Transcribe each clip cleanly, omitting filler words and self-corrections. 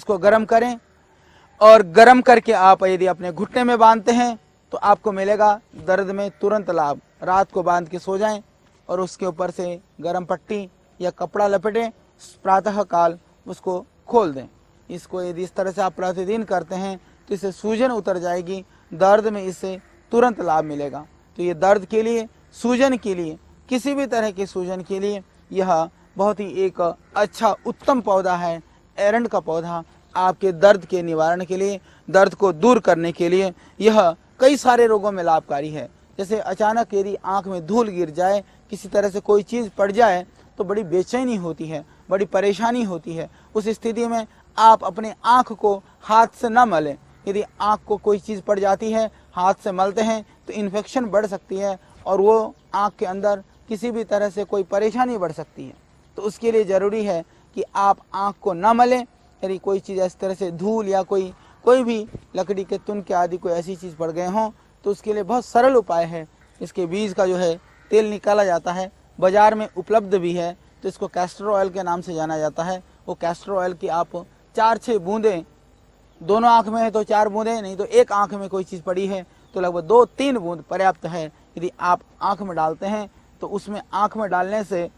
इसको गर्म करें और गर्म करके आप यदि अपने घुटने में बांधते हैं तो आपको मिलेगा दर्द में तुरंत लाभ। रात को बांध के सो जाएं और उसके ऊपर से गर्म पट्टी या कपड़ा लपेटें, प्रातः काल उसको खोल दें। इसको यदि इस तरह से आप प्रतिदिन करते हैं तो इससे सूजन उतर जाएगी, दर्द में इससे तुरंत लाभ मिलेगा। तो ये दर्द के लिए, सूजन के लिए, किसी भी तरह के सूजन के लिए यह बहुत ही एक अच्छा उत्तम पौधा है। एरंड का पौधा आपके दर्द के निवारण के लिए, दर्द को दूर करने के लिए यह कई सारे रोगों में लाभकारी है। जैसे अचानक यदि आंख में धूल गिर जाए, किसी तरह से कोई चीज़ पड़ जाए तो बड़ी बेचैनी होती है, बड़ी परेशानी होती है। उस स्थिति में आप अपने आंख को हाथ से न मलें। यदि आंख को कोई चीज़ पड़ जाती है, हाथ से मलते हैं तो इन्फेक्शन बढ़ सकती है और वो आंख के अंदर किसी भी तरह से कोई परेशानी बढ़ सकती है। तो उसके लिए ज़रूरी है कि आप आंख को न मलें। यदि कोई चीज़ इस तरह से धूल या कोई भी लकड़ी के तुनके आदि कोई ऐसी चीज़ पड़ गए हों तो उसके लिए बहुत सरल उपाय है। इसके बीज का जो है तेल निकाला जाता है, बाज़ार में उपलब्ध भी है। तो इसको कैस्टर ऑयल के नाम से जाना जाता है। वो कैस्टर ऑयल की आप 4-6 बूंदें, दोनों आँख में है तो 4 बूंदें, नहीं तो एक आँख में कोई चीज़ पड़ी है तो लगभग 2-3 बूंद पर्याप्त है। यदि आप आँख में डालते हैं तो उसमें आँख में डालने से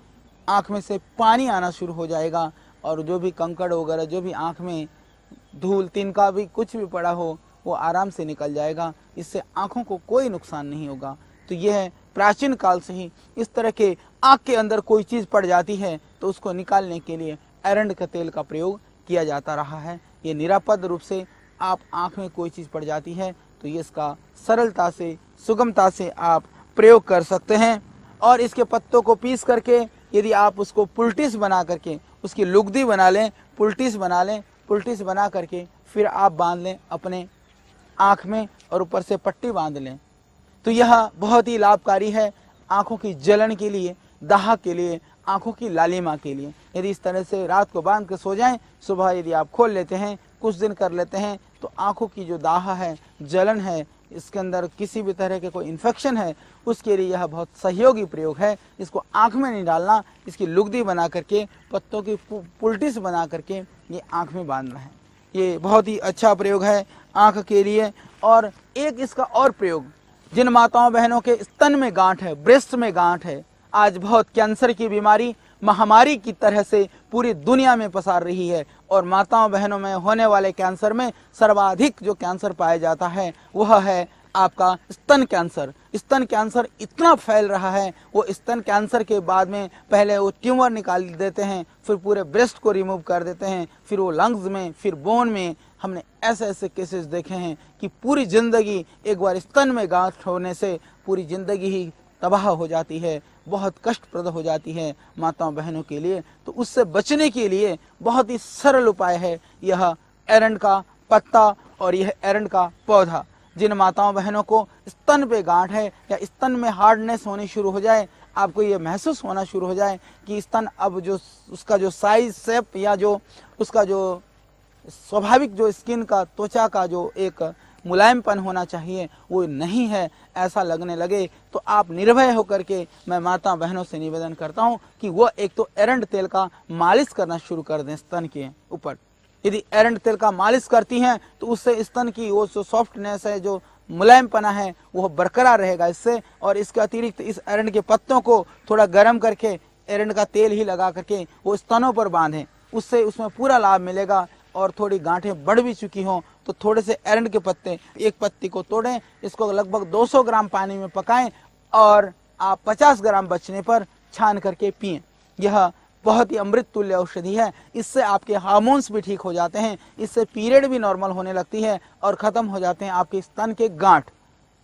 आँख में से पानी आना शुरू हो जाएगा और जो भी कंकड़ वगैरह, जो भी आँख में धूल तिनका भी कुछ भी पड़ा हो वो आराम से निकल जाएगा। इससे आँखों को कोई नुकसान नहीं होगा। तो यह है, प्राचीन काल से ही इस तरह के आँख के अंदर कोई चीज़ पड़ जाती है तो उसको निकालने के लिए एरंड के तेल का प्रयोग किया जाता रहा है। ये निरापद रूप से आप आँख में कोई चीज़ पड़ जाती है तो ये इसका सरलता से, सुगमता से आप प्रयोग कर सकते हैं। और इसके पत्तों को पीस करके यदि आप उसको पुल्टिस बना करके उसकी लुगदी बना लें, पुल्टिस बना लें, पुल्टिस बना करके फिर आप बांध लें अपने आँख में और ऊपर से पट्टी बांध लें तो यह बहुत ही लाभकारी है आँखों की जलन के लिए, दाह के लिए, आँखों की लालिमा के लिए। यदि इस तरह से रात को बांध के सो जाएं, सुबह यदि आप खोल लेते हैं, कुछ दिन कर लेते हैं तो आँखों की जो दाह है, जलन है, इसके अंदर किसी भी तरह के कोई इन्फेक्शन है, उसके लिए यह बहुत सहयोगी प्रयोग है। इसको आँख में नहीं डालना, इसकी लुगदी बना करके, पत्तों की पुल्टिस बना करके ये आँख में बांधना है। ये बहुत ही अच्छा प्रयोग है आँख के लिए। और एक इसका और प्रयोग, जिन माताओं बहनों के स्तन में गांठ है, ब्रेस्ट में गांठ है, आज बहुत कैंसर की बीमारी महामारी की तरह से पूरी दुनिया में पसार रही है और माताओं बहनों में होने वाले कैंसर में सर्वाधिक जो कैंसर पाया जाता है वह है आपका स्तन कैंसर। स्तन कैंसर इतना फैल रहा है, वो स्तन कैंसर के बाद में पहले वो ट्यूमर निकाल देते हैं, फिर पूरे ब्रेस्ट को रिमूव कर देते हैं, फिर वो लंग्स में, फिर बोन में। हमने ऐसे ऐसे केसेस देखे हैं कि पूरी ज़िंदगी, एक बार स्तन में गांठ होने से पूरी ज़िंदगी ही तबाह हो जाती है, बहुत कष्टप्रद हो जाती है माताओं बहनों के लिए। तो उससे बचने के लिए बहुत ही सरल उपाय है यह एरंड का पत्ता और यह एरंड का पौधा। जिन माताओं बहनों को स्तन पे गांठ है या स्तन में हार्डनेस होनी शुरू हो जाए, आपको ये महसूस होना शुरू हो जाए कि स्तन अब जो उसका जो साइज, शेप या जो उसका जो स्वाभाविक जो स्किन का, त्वचा का जो एक मुलायमपन होना चाहिए वो नहीं है, ऐसा लगने लगे तो आप निर्भय होकर के, मैं माता बहनों से निवेदन करता हूँ कि वह एक तो एरंड तेल का मालिश करना शुरू कर दें स्तन के ऊपर। यदि एरंड तेल का मालिश करती हैं तो उससे स्तन की वो जो सॉफ्टनेस है, जो मुलायमपना है, वो बरकरार रहेगा इससे। और इसके अतिरिक्त इस एरंड के पत्तों को थोड़ा गर्म करके एरंड का तेल ही लगा करके वो स्तनों पर बांधें, उससे उसमें पूरा लाभ मिलेगा। और थोड़ी गांठें बढ़ भी चुकी हों तो थोड़े से एरंड के पत्ते, एक पत्ती को तोड़ें, इसको लगभग 200 ग्राम पानी में पकाएं और आप 50 ग्राम बचने पर छान करके पिएं। यह बहुत ही अमृत तुल्य औषधि है। इससे आपके हार्मोन्स भी ठीक हो जाते हैं, इससे पीरियड भी नॉर्मल होने लगती है और ख़त्म हो जाते हैं आपके स्तन के गांठ।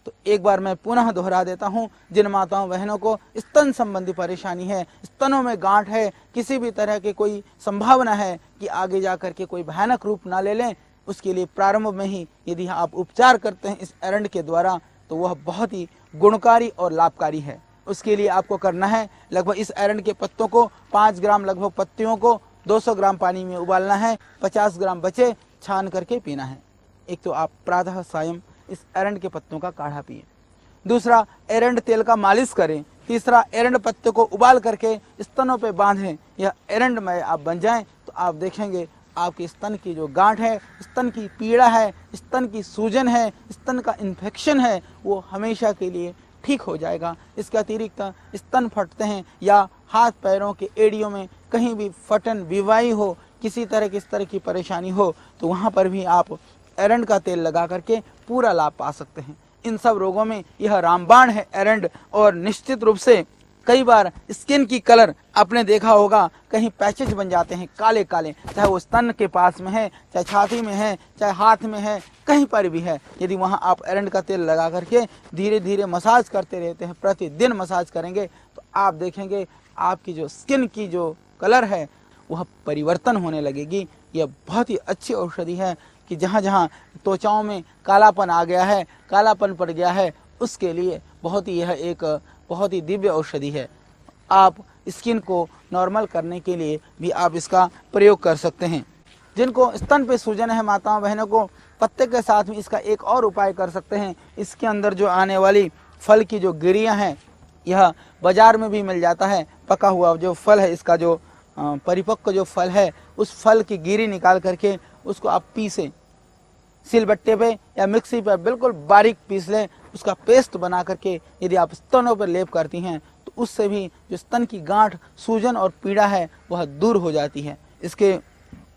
तो एक बार मैं पुनः दोहरा देता हूँ, जिन माताओं बहनों को स्तन संबंधी परेशानी है, स्तनों में गांठ है, किसी भी तरह की कोई संभावना है कि आगे जा कर के कोई भयानक रूप ना ले लें, उसके लिए प्रारंभ में ही यदि आप उपचार करते हैं इस एरंड के द्वारा तो वह बहुत ही गुणकारी और लाभकारी है। उसके लिए आपको करना है, लगभग इस एरंड के पत्तों को 5 ग्राम लगभग पत्तियों को 200 ग्राम पानी में उबालना है, 50 ग्राम बचे छान करके पीना है। एक तो आप प्रातः सायं इस एरंड के पत्तों का काढ़ा पिए। दूसरा, एरंड तेल का मालिश करें। तीसरा, एरंड पत्ते को उबाल करके स्तनों पे बांधें। यह एरंड में आप बन जाएं तो आप देखेंगे आपके स्तन की जो गांठ है, स्तन की पीड़ा है, स्तन की सूजन है, स्तन का इन्फेक्शन है, वो हमेशा के लिए ठीक हो जाएगा। इसके अतिरिक्त स्तन फटते हैं या हाथ पैरों के एड़ियों में कहीं भी फटन विवाई हो, किसी तरह की इस तरह की परेशानी हो, तो वहाँ पर भी आप एरंड का तेल लगा करके पूरा लाभ पा सकते हैं। इन सब रोगों में यह रामबाण है एरंड। और निश्चित रूप से कई बार स्किन की कलर आपने देखा होगा, कहीं पैचेज बन जाते हैं काले काले, चाहे वो स्तन के पास में है, चाहे छाती में है, चाहे हाथ में है, कहीं पर भी है। यदि वहाँ आप एरंड का तेल लगा करके धीरे धीरे मसाज करते रहते हैं, प्रतिदिन मसाज करेंगे, तो आप देखेंगे आपकी जो स्किन की जो कलर है वह परिवर्तन होने लगेगी। यह बहुत ही अच्छी औषधि है कि जहाँ जहाँ त्वचाओं में कालापन आ गया है, कालापन पड़ गया है, उसके लिए बहुत ही यह एक बहुत ही दिव्य औषधि है। आप स्किन को नॉर्मल करने के लिए भी आप इसका प्रयोग कर सकते हैं। जिनको स्तन पे सूजन है माताओं बहनों को, पत्ते के साथ में इसका एक और उपाय कर सकते हैं। इसके अंदर जो आने वाली फल की जो गिरियाँ हैं, यह बाजार में भी मिल जाता है। पका हुआ जो फल है, इसका जो परिपक्व जो फल है, उस फल की गिरी निकाल करके उसको आप पीसें, सिलबट्टे पे या मिक्सी पर बिल्कुल बारीक पीस लें। उसका पेस्ट बना करके यदि आप स्तनों पर लेप करती हैं तो उससे भी जो स्तन की गांठ, सूजन और पीड़ा है वह दूर हो जाती है। इसके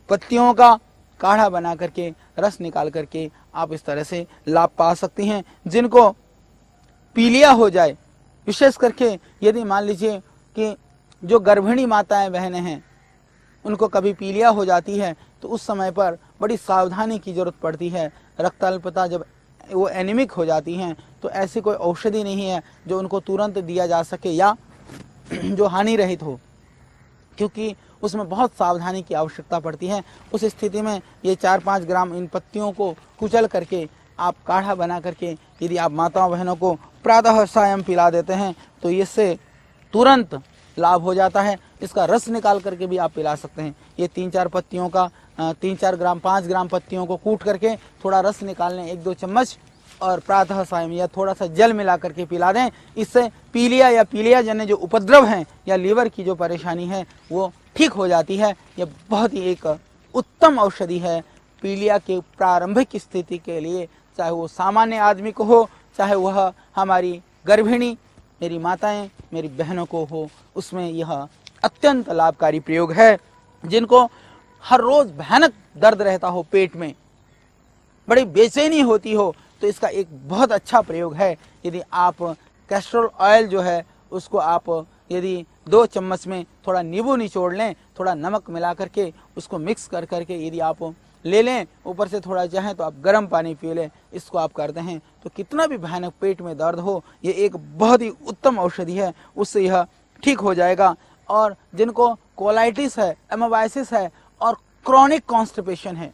पत्तियों का काढ़ा बना करके रस निकाल करके आप इस तरह से लाभ पा सकती हैं। जिनको पीलिया हो जाए, विशेष करके यदि मान लीजिए कि जो गर्भिणी माताएं बहनें हैं उनको कभी पीलिया हो जाती है, तो उस समय पर बड़ी सावधानी की जरूरत पड़ती है। रक्त अल्पता जब वो एनीमिक हो जाती हैं तो ऐसी कोई औषधि नहीं है जो उनको तुरंत दिया जा सके या जो हानि रहित हो, क्योंकि उसमें बहुत सावधानी की आवश्यकता पड़ती है। उस स्थिति में ये 4-5 ग्राम इन पत्तियों को कुचल करके आप काढ़ा बना करके यदि आप माताओं बहनों को प्रातः सायं पिला देते हैं तो इससे तुरंत लाभ हो जाता है। इसका रस निकाल करके भी आप पिला सकते हैं। ये 3-4 पत्तियों का 3-4 ग्राम 5 ग्राम पत्तियों को कूट करके थोड़ा रस निकाल लें 1-2 चम्मच, और प्रातः सायं या थोड़ा सा जल मिला करके पिला दें। इससे पीलिया या पीलिया जन्य जो उपद्रव हैं या लीवर की जो परेशानी है वो ठीक हो जाती है। यह बहुत ही एक उत्तम औषधि है पीलिया के प्रारंभिक स्थिति के लिए, चाहे वो सामान्य आदमी को हो, चाहे वह हमारी गर्भिणी मेरी माताएं मेरी बहनों को हो, उसमें यह अत्यंत लाभकारी प्रयोग है। जिनको हर रोज भयानक दर्द रहता हो, पेट में बड़ी बेचैनी होती हो, तो इसका एक बहुत अच्छा प्रयोग है। यदि आप कैस्ट्रोल ऑयल जो है उसको आप यदि 2 चम्मच में थोड़ा नींबू निचोड़ लें, थोड़ा नमक मिला करके उसको मिक्स कर करके यदि आप ले लें, ऊपर से थोड़ा चाहें तो आप गर्म पानी पी लें, इसको आप करते हैं तो कितना भी भयानक पेट में दर्द हो, ये एक बहुत ही उत्तम औषधि है, उससे यह ठीक हो जाएगा। और जिनको कोलाइटिस है, एमोबाइसिस है और क्रॉनिक कॉन्स्टिपेशन है,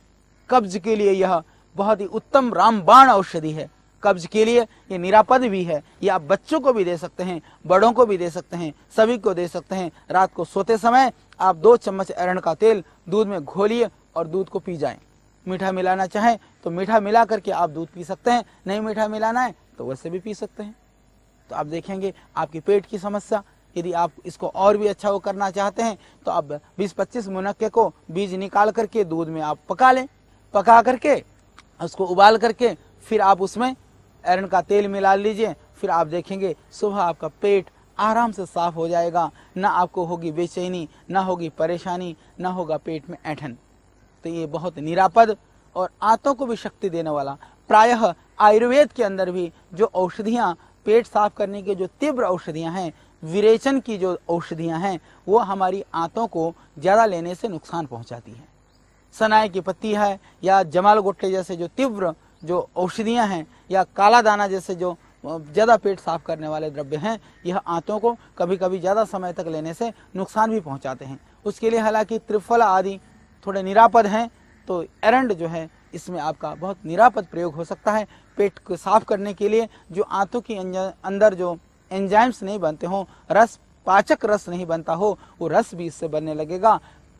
कब्ज के लिए यह बहुत ही उत्तम रामबाण औषधि है। कब्ज के लिए ये निरापद भी है। ये आप बच्चों को भी दे सकते हैं, बड़ों को भी दे सकते हैं, सभी को दे सकते हैं। रात को सोते समय आप 2 चम्मच एरंड का तेल दूध में घोलिए और दूध को पी जाएं। मीठा मिलाना चाहें तो मीठा मिला करके आप दूध पी सकते हैं, नहीं मीठा मिलाना है तो वैसे भी पी सकते हैं। तो आप देखेंगे आपकी पेट की समस्या, यदि आप इसको और भी अच्छा वो करना चाहते हैं तो आप 20-25 मुनक्के को बीज निकाल करके दूध में आप पका लें, पका करके उसको उबाल करके फिर आप उसमें एरंड का तेल मिला लीजिए। फिर आप देखेंगे सुबह आपका पेट आराम से साफ हो जाएगा, ना आपको होगी बेचैनी, ना होगी परेशानी, ना होगा पेट में ऐंठन। तो ये बहुत निरापद और आंतों को भी शक्ति देने वाला, प्रायः आयुर्वेद के अंदर भी जो औषधियाँ पेट साफ करने की जो तीव्र औषधियाँ हैं, विरेचन की जो औषधियाँ हैं, वो हमारी आंतों को ज़्यादा लेने से नुकसान पहुँचाती हैं। सनाई की पत्ती है या जमाल गोट्टे जैसे जो तीव्र जो औषधियाँ हैं, या काला दाना जैसे जो ज़्यादा पेट साफ करने वाले द्रव्य हैं, यह आंतों को कभी कभी ज़्यादा समय तक लेने से नुकसान भी पहुंचाते हैं। उसके लिए हालांकि त्रिफला आदि थोड़े निरापद हैं, तो एरंड जो है इसमें आपका बहुत निरापद प्रयोग हो सकता है। पेट को साफ करने के लिए जो आंतों के अंदर जो एंजाइम्स नहीं बनते हों, रस पाचक रस नहीं बनता हो, वो रस भी इससे बनने लगेगा,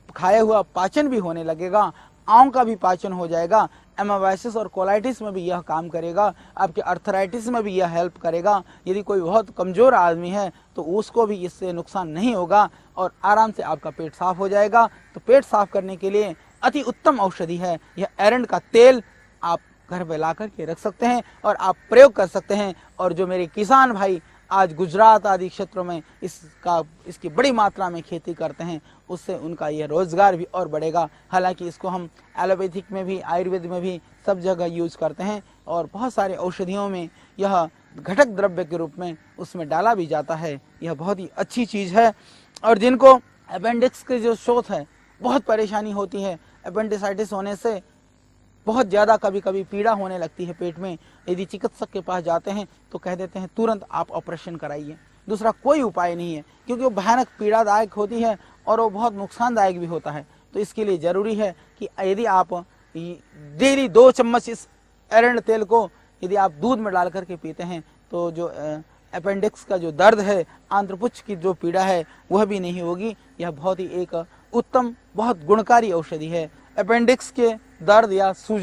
खाया हुआ पाचन भी होने लगेगा, आँव का भी पाचन हो जाएगा। एमोबाइसिस और कोलाइटिस में भी यह काम करेगा, आपके अर्थराइटिस में भी यह हेल्प करेगा। यदि कोई बहुत कमज़ोर आदमी है तो उसको भी इससे नुकसान नहीं होगा और आराम से आपका पेट साफ हो जाएगा। तो पेट साफ करने के लिए अति उत्तम औषधि है। यह एरंड का तेल आप घर पे ला करके रख सकते हैं और आप प्रयोग कर सकते हैं। और जो मेरे किसान भाई आज गुजरात आदि क्षेत्रों में इसकी बड़ी मात्रा में खेती करते हैं, उससे उनका यह रोजगार भी और बढ़ेगा। हालांकि इसको हम एलोपैथिक में भी, आयुर्वेद में भी सब जगह यूज करते हैं और बहुत सारे औषधियों में यह घटक द्रव्य के रूप में उसमें डाला भी जाता है। यह बहुत ही अच्छी चीज़ है। और जिनको अपेंडिक्स के जो शोथ है, बहुत परेशानी होती है, अपेंडिसाइटिस होने से बहुत ज़्यादा कभी कभी पीड़ा होने लगती है पेट में, यदि चिकित्सक के पास जाते हैं तो कह देते हैं तुरंत आप ऑपरेशन कराइए, दूसरा कोई उपाय नहीं है, क्योंकि वो भयानक पीड़ादायक होती है और वो बहुत नुकसानदायक भी होता है। तो इसके लिए ज़रूरी है कि यदि आप डेली 2 चम्मच इस एरंड तेल को यदि आप दूध में डाल करके पीते हैं तो जो अपेंडिक्स का जो दर्द है, आंत्रपुच्छ की जो पीड़ा है, वह भी नहीं होगी। यह बहुत ही एक उत्तम, बहुत गुणकारी औषधि है। अपेंडिक्स के दर्द या सूजन